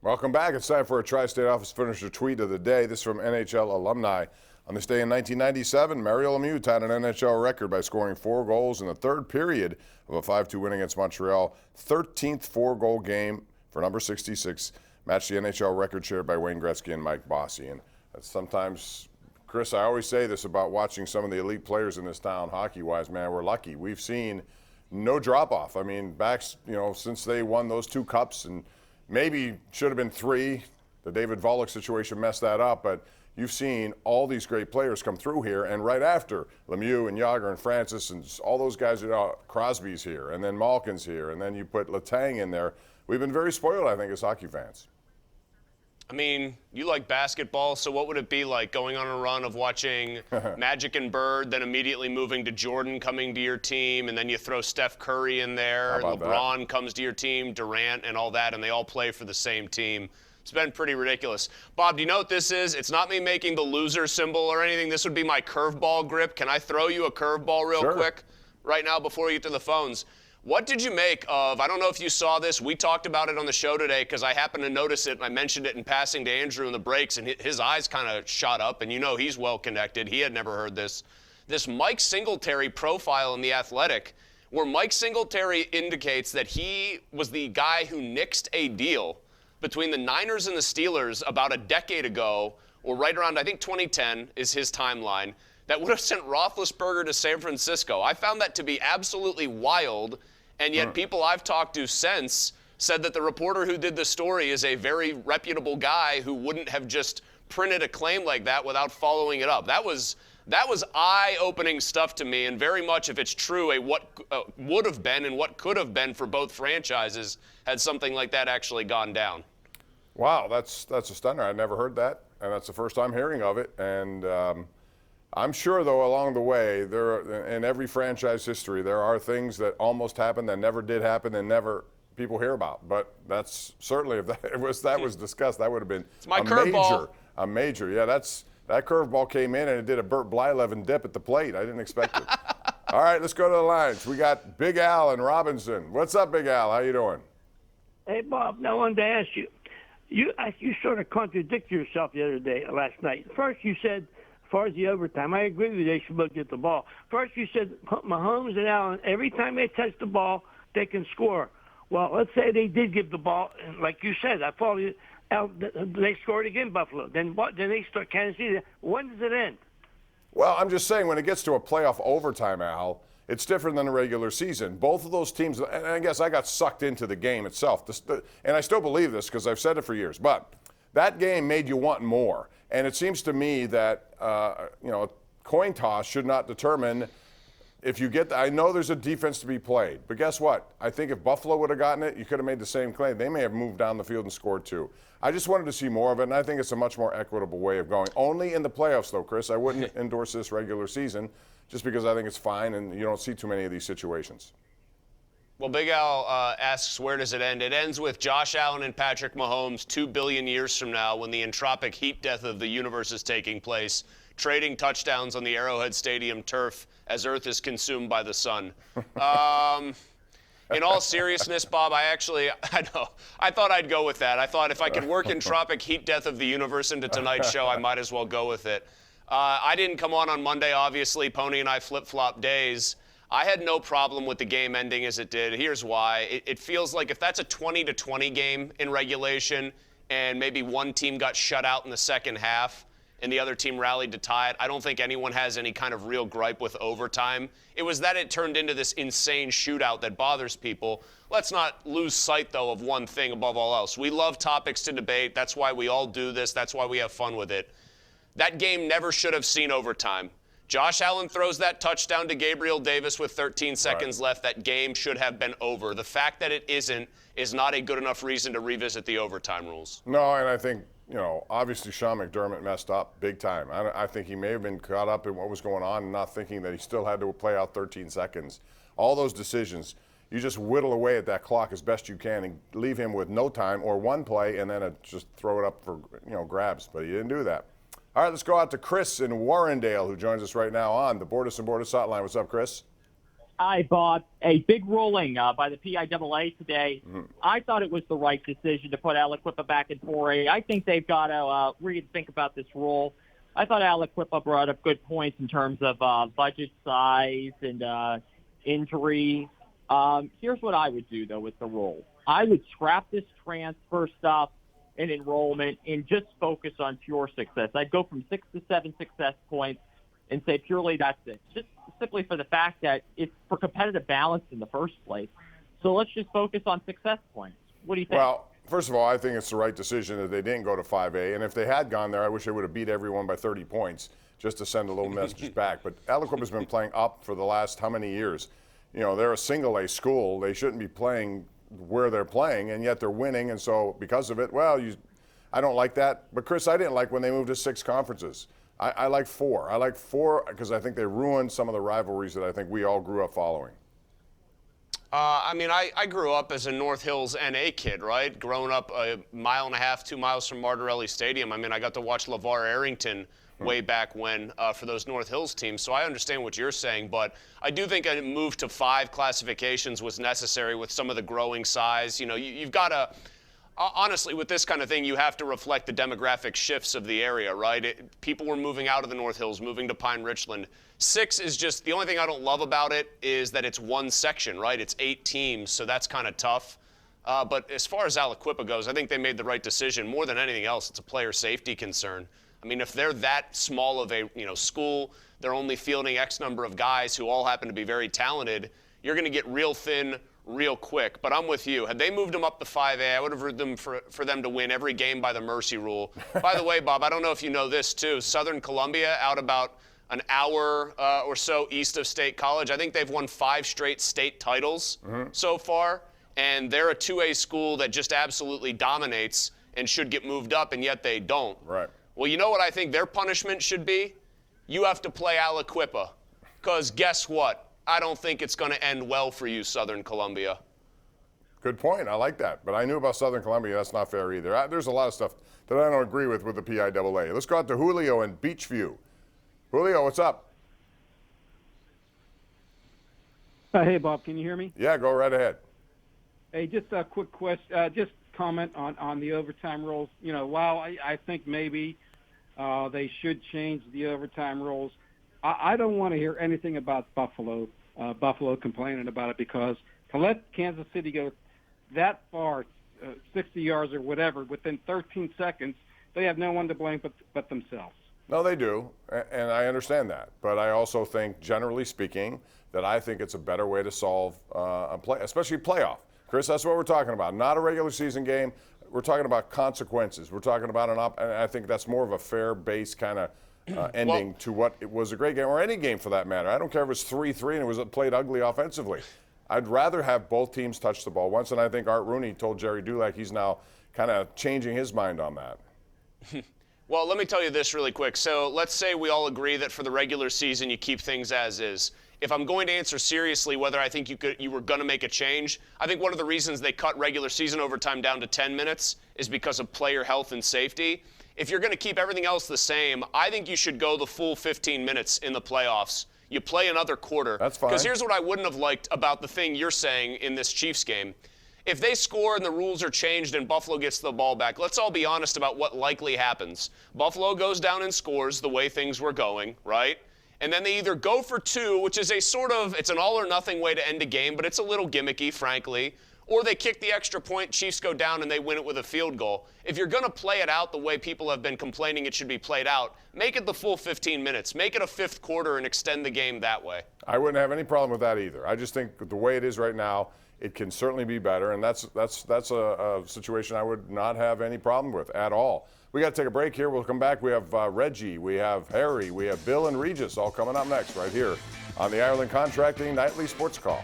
Welcome back. It's time for a Tri-State Office Finisher tweet of the day. This is from NHL alumni. On this day in 1997, Mario Lemieux tied an NHL record by scoring 4 goals in the third period of a 5-2 win against Montreal. 13th 4-goal game for number 66, matched the NHL record shared by Wayne Gretzky and Mike Bossy. And sometimes, Chris, I always say this about watching some of the elite players in this town, hockey-wise, man, we're lucky. We've seen no drop-off. I mean, back, since they won those 2 cups, and maybe should have been 3. The David Volek situation messed that up, but you've seen all these great players come through here, and right after Lemieux and Yager and Francis and all those guys, Crosby's here, and then Malkin's here, and then you put Letang in there. We've been very spoiled, I think, as hockey fans. I mean, you like basketball, so what would it be like going on a run of watching Magic and Bird, then immediately moving to Jordan coming to your team, and then you throw Steph Curry in there, LeBron comes to your team, Durant and all that, and they all play for the same team. It's been pretty ridiculous. Bob, do you know what this is? It's not me making the loser symbol or anything. This would be my curveball grip. Can I throw you a curveball real quick right now before we get to the phones? What did you make of, I don't know if you saw this, we talked about it on the show today because I happened to notice it and I mentioned it in passing to Andrew in the breaks and his eyes kind of shot up, and you know he's well connected. He had never heard this. This Mike Singletary profile in The Athletic, where Mike Singletary indicates that he was the guy who nixed a deal between the Niners and the Steelers about a decade ago, or right around, I think 2010 is his timeline, that would have sent Roethlisberger to San Francisco. I found that to be absolutely wild. And yet people I've talked to since said that the reporter who did the story is a very reputable guy who wouldn't have just printed a claim like that without following it up. That was eye-opening stuff to me, and very much, if it's true, what would have been and what could have been for both franchises had something like that actually gone down. Wow, that's a stunner. I never heard that, and that's the first time hearing of it. And I'm sure, though, along the way, in every franchise history, there are things that almost happened that never did happen and never people hear about. But that's certainly, if that was discussed, that would have been a major. Yeah, that curveball came in and it did a Burt Blyleven dip at the plate. I didn't expect it. All right, let's go to the lines. We got Big Al and Robinson. What's up, Big Al? How you doing? Hey, Bob. I wanted to ask you. You sort of contradicted yourself the other day, last night. First, you said, as far as the overtime, I agree with you, they should both get the ball. First, you said Mahomes and Allen, every time they touch the ball, they can score. Well, let's say they did give the ball, and like you said, I follow you. They scored again, Buffalo. Then what? Then they start Kansas City. When does it end? Well, I'm just saying, when it gets to a playoff overtime, Al, it's different than the regular season. Both of those teams, and I guess I got sucked into the game itself, and I still believe this because I've said it for years, but that game made you want more. And it seems to me that, a coin toss should not determine if you get I know there's a defense to be played, but guess what? I think if Buffalo would have gotten it, you could have made the same claim. They may have moved down the field and scored 2. I just wanted to see more of it, and I think it's a much more equitable way of going. Only in the playoffs, though, Chris. I wouldn't endorse this regular season just because I think it's fine, and you don't see too many of these situations. Well, Big Al asks, where does it end? It ends with Josh Allen and Patrick Mahomes 2 billion years from now, when the entropic heat death of the universe is taking place, trading touchdowns on the Arrowhead Stadium turf as Earth is consumed by the sun. In all seriousness, Bob, I thought I'd go with that. I thought if I could work entropic heat death of the universe into tonight's show, I might as well go with it. I didn't come on Monday, obviously. Pony and I flip-flop days. I had no problem with the game ending as it did. Here's why. It feels like if that's a 20-20 game in regulation and maybe one team got shut out in the second half and the other team rallied to tie it, I don't think anyone has any kind of real gripe with overtime. It was that it turned into this insane shootout that bothers people. Let's not lose sight, though, of one thing above all else. We love topics to debate. That's why we all do this. That's why we have fun with it. That game never should have seen overtime. Josh Allen throws that touchdown to Gabriel Davis with 13 seconds left. That game should have been over. The fact that it isn't is not a good enough reason to revisit the overtime rules. No, and I think, obviously Sean McDermott messed up big time. I think he may have been caught up in what was going on and not thinking that he still had to play out 13 seconds. All those decisions, you just whittle away at that clock as best you can and leave him with no time or one play and then just throw it up for grabs. But he didn't do that. All right, let's go out to Chris in Warrendale, who joins us right now on the Bordas & Bordas hotline. What's up, Chris? Hi, Bob. A big ruling by the PIAA today. I thought it was the right decision to put Aliquippa back in 4A. I think they've got to rethink about this rule. I thought Aliquippa brought up good points in terms of budget size and injury. Here's what I would do, though, with the rule. I would scrap this transfer stuff and enrollment and just focus on pure success. I'd go from 6 to 7 success points and say purely that's it. Just simply for the fact that it's for competitive balance in the first place. So let's just focus on success points. What do you think? Well, first of all, I think it's the right decision that they didn't go to 5A. And if they had gone there, I wish they would have beat everyone by 30 points just to send a little message back. But Aliquippa has been playing up for the last how many years? You know, they're a single A school. They shouldn't be playing where they're playing, and yet they're winning. And so because of it, well, I don't like that. But, Chris, I didn't like when they moved to 6 conferences. I like 4. I like 4 because I think they ruined some of the rivalries that I think we all grew up following. I grew up as a North Hills NA kid, right? Growing up a mile and a half, 2 miles from Martorelli Stadium. I got to watch LeVar Arrington way back when for those North Hills teams. So I understand what you're saying, but I do think a move to 5 classifications was necessary with some of the growing size. You know, you've got to. Honestly, with this kind of thing, you have to reflect the demographic shifts of the area, right? People were moving out of the North Hills, moving to Pine Richland. 6 is just, the only thing I don't love about it is that it's one section, right? It's 8 teams, so that's kind of tough. But as far as Aliquippa goes, I think they made the right decision. More than anything else, it's a player safety concern. I mean, if they're that small of a school, they're only fielding X number of guys who all happen to be very talented, you're going to get real thin real quick. But I'm with you. Had they moved them up to 5A, I would have rooted them for them to win every game by the mercy rule. By the way, Bob, I don't know if you know this too. Southern Columbia, out about an hour or so east of State College, I think they've won 5 straight state titles so far. And they're a 2A school that just absolutely dominates and should get moved up, and yet they don't. Right. Well, you know what I think their punishment should be? You have to play Aliquippa. Because guess what? I don't think it's going to end well for you, Southern Columbia. Good point. I like that. But I knew about Southern Columbia. That's not fair either. There's a lot of stuff that I don't agree with the PIAA. Let's go out to Julio in Beachview. Julio, what's up? Hey, Bob, can you hear me? Yeah, go right ahead. Hey, just a quick question. Just comment on the overtime rules. You know, while I think maybe they should change the overtime rules, I don't want to hear anything about Buffalo complaining about it, because to let Kansas City go that far, 60 yards or whatever, within 13 seconds, they have no one to blame but themselves. No, they do, and I understand that. But I also think, generally speaking, that I think it's a better way to solve a play, especially playoff. Chris, that's what we're talking about. Not a regular season game. We're talking about consequences. We're talking about and I think that's more of a fair base kind of ending to what it was a great game, or any game for that matter. I don't care if it was 3-3 and it was played ugly offensively. I'd rather have both teams touch the ball once, and I think Art Rooney told Jerry Dulac he's now kind of changing his mind on that. Well, let me tell you this really quick. So let's say we all agree that for the regular season you keep things as is. If I'm going to answer seriously whether I think you were going to make a change, I think one of the reasons they cut regular season overtime down to 10 minutes is because of player health and safety. If you're going to keep everything else the same, I think you should go the full 15 minutes in the playoffs. You play another quarter. That's fine. Because here's what I wouldn't have liked about the thing you're saying in this Chiefs game. If they score and the rules are changed and Buffalo gets the ball back, let's all be honest about what likely happens. Buffalo goes down and scores the way things were going, right? And then they either go for 2, which is it's an all or nothing way to end a game, but it's a little gimmicky, frankly. Or they kick the extra point, Chiefs go down, and they win it with a field goal. If you're going to play it out the way people have been complaining it should be played out, make it the full 15 minutes. Make it a 5th quarter and extend the game that way. I wouldn't have any problem with that either. I just think the way it is right now, it can certainly be better, and that's a situation I would not have any problem with at all. We got to take a break here. We'll come back. We have Reggie, we have Harry, we have Bill and Regis all coming up next right here on the Ireland Contracting Nightly Sports Call.